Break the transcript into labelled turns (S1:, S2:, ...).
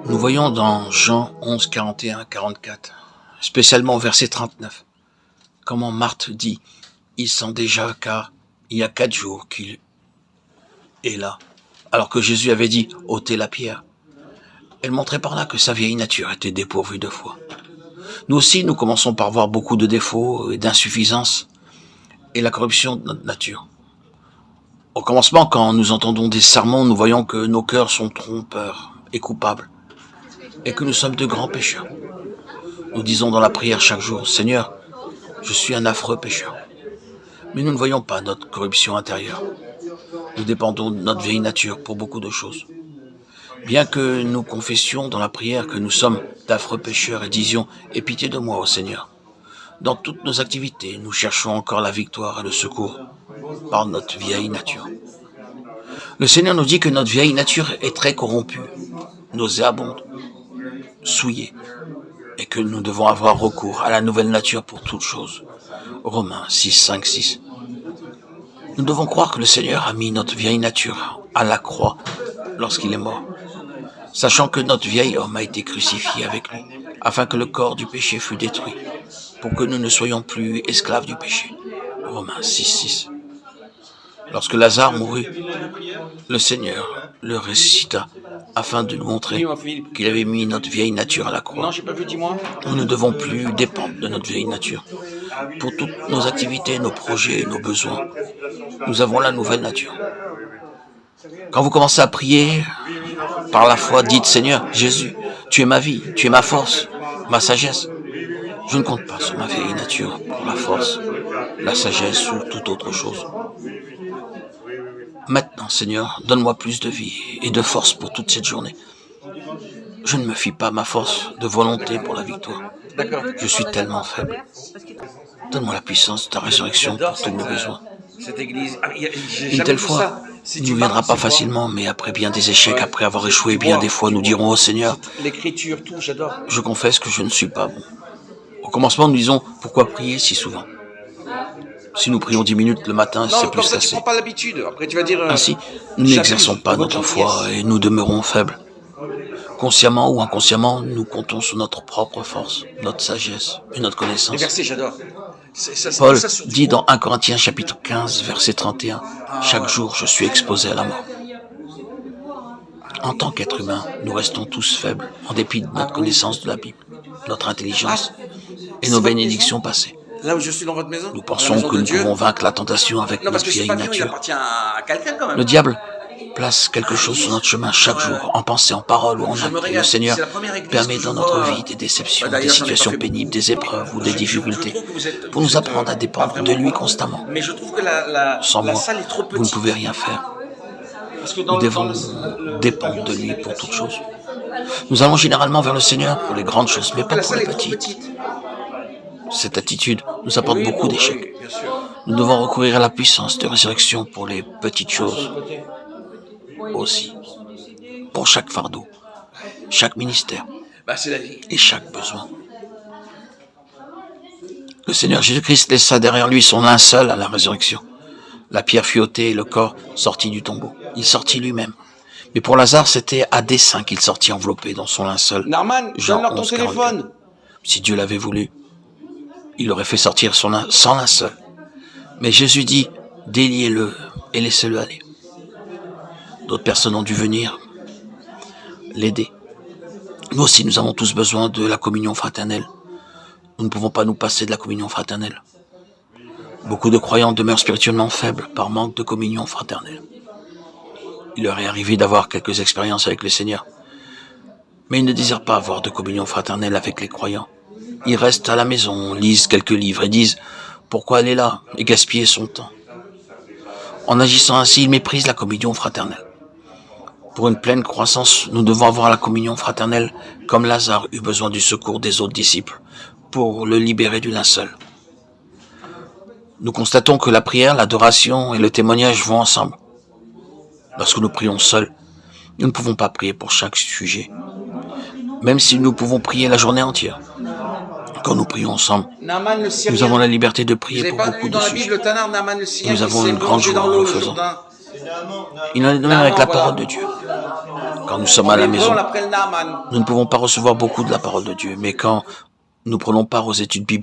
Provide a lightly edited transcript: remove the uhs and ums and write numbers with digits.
S1: Nous voyons dans Jean 11, 41-44, spécialement au verset 39, comment Marthe dit « Il sent déjà car il y a 4 jours qu'il est là », alors que Jésus avait dit « ôtez la pierre ». Elle montrait par là que sa vieille nature était dépourvue de foi. Nous aussi, nous commençons par voir beaucoup de défauts et d'insuffisances et la corruption de notre nature. Au commencement, quand nous entendons des sermons, nous voyons que nos cœurs sont trompeurs et coupables et que nous sommes de grands pécheurs. Nous disons dans la prière chaque jour, « Seigneur, je suis un affreux pécheur ». Mais nous ne voyons pas notre corruption intérieure. Nous dépendons de notre vieille nature pour beaucoup de choses. Bien que nous confessions dans la prière que nous sommes d'affreux pécheurs et disions « Aie pitié de moi, ô Seigneur ». Dans toutes nos activités, nous cherchons encore la victoire et le secours par notre vieille nature. Le Seigneur nous dit que notre vieille nature est très corrompue, nauséabonde, souillée, et que nous devons avoir recours à la nouvelle nature pour toutes choses. Romains 6, 5, 6. Nous devons croire que le Seigneur a mis notre vieille nature à la croix lorsqu'il est mort, sachant que notre vieil homme a été crucifié avec lui, afin que le corps du péché fût détruit, pour que nous ne soyons plus esclaves du péché. Romains 6, 6. Lorsque Lazare mourut, le Seigneur le ressuscita afin de nous montrer qu'il avait mis notre vieille nature à la croix. Nous ne devons plus dépendre de notre vieille nature. Pour toutes nos activités, nos projets, nos besoins, nous avons la nouvelle nature. Quand vous commencez à prier, par la foi, dites « Seigneur, Jésus, tu es ma vie, tu es ma force, ma sagesse ». Je ne compte pas sur ma vieille nature pour la force, la sagesse ou toute autre chose. Maintenant, Seigneur, donne-moi plus de vie et de force pour toute cette journée. Je ne me fie pas à ma force de volonté pour la victoire. Je suis tellement faible. Donne-moi la puissance de ta résurrection pour tous mes besoins. Une telle foi ne nous viendra pas facilement, mais après bien des échecs, après avoir échoué bien des fois, nous dirons « Oh Seigneur, je confesse que je ne suis pas bon ». Au commencement, nous disons « Pourquoi prier si souvent ?» Si nous prions 10 minutes le matin, c'est plus qu'assez. Ainsi, nous n'exerçons pas notre foi et nous demeurons faibles. Consciemment ou inconsciemment, nous comptons sur notre propre force, notre sagesse et notre connaissance. Paul dit dans 1 Corinthiens chapitre 15, verset 31, « Chaque jour, je suis exposé à la mort ». En tant qu'être humain, nous restons tous faibles, en dépit de notre connaissance de la Bible, notre intelligence et nos bénédictions passées.
S2: Là où je suis dans votre maison,
S1: nous pensons que nous pouvons vaincre la tentation avec notre vieille nature. Le diable place quelque chose sur notre chemin chaque jour, en pensée, en parole ou en acte. Le Seigneur permet dans notre vie des déceptions, des situations pénibles, des épreuves ou des difficultés, pour nous apprendre à dépendre de lui constamment. Sans moi, vous ne pouvez rien faire. Nous devons dépendre de lui pour toutes choses. Nous allons généralement vers le Seigneur pour les grandes choses, mais pas pour les petites. Cette attitude nous apporte beaucoup d'échecs. Nous devons recourir à la puissance de résurrection pour les petites choses aussi, pour chaque fardeau, chaque ministère et chaque besoin. Le Seigneur Jésus-Christ laissa derrière lui son linceul à la résurrection. La pierre fut ôtée et le corps sortit du tombeau. Il sortit lui-même. Mais pour Lazare, c'était à dessein qu'il sortit enveloppé dans son linceul. Jean 11, 44. Si Dieu l'avait voulu, il aurait fait sortir sans linceul. Mais Jésus dit, déliez-le et laissez-le aller. D'autres personnes ont dû venir l'aider. Nous aussi, nous avons tous besoin de la communion fraternelle. Nous ne pouvons pas nous passer de la communion fraternelle. Beaucoup de croyants demeurent spirituellement faibles par manque de communion fraternelle. Il leur est arrivé d'avoir quelques expériences avec le Seigneur, mais ils ne désirent pas avoir de communion fraternelle avec les croyants. Ils restent à la maison, lisent quelques livres et disent « Pourquoi aller là et gaspiller son temps ?» En agissant ainsi, ils méprisent la communion fraternelle. Pour une pleine croissance, nous devons avoir la communion fraternelle comme Lazare eut besoin du secours des autres disciples pour le libérer du linceul. Nous constatons que la prière, l'adoration et le témoignage vont ensemble. Lorsque nous prions seuls, nous ne pouvons pas prier pour chaque sujet, même si nous pouvons prier la journée entière. Quand nous prions ensemble, nous avons la liberté de prier pour beaucoup de sujets. Nous avons une grande joie en le faisant. Il en est de même avec la parole de Dieu. Quand nous sommes à la maison, nous ne pouvons pas recevoir beaucoup de la parole de Dieu, mais quand nous prenons part aux études bibliques,